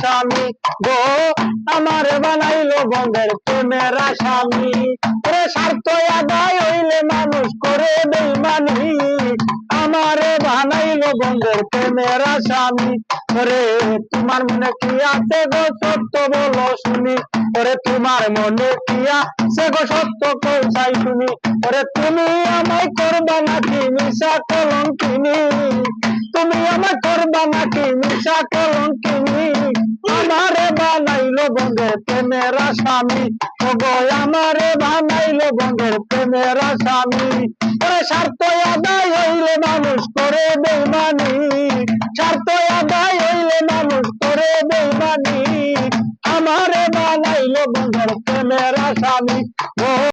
স্বামী গো, আমার বানাইলো বন্ধের প্রেমের স্বামী। ওরে স্বার্থ আদায় হইলে মানুষ করে বেইমানি, আমারে বানাইলো বন্ধের প্রেমের স্বামী। ওরে তোমার মনে কি আছে গো সত্য বলো শুনি, ওরে তোমার মনে কি আছে গো সত্য চাই তুমি। ওরে তুমি আমায় করবা নাকি মিশা কলঙ্কিনী, তুমি আমায় করবা নাকি মিশা কলঙ্কিনী, আমারে বানাইলো বন্ধের প্রেমের স্বামী ওগো, আমারে বানাইলো বন্ধের প্রেমের স্বামী। ওরে স্বার্থ আদায় হইলে মানুষ করে বেইমানি, স্বার্থ আদায় হইলে মানুষ করে বেইমানি, আমারে বানাইলো বন্ধের প্রেমের স্বামী।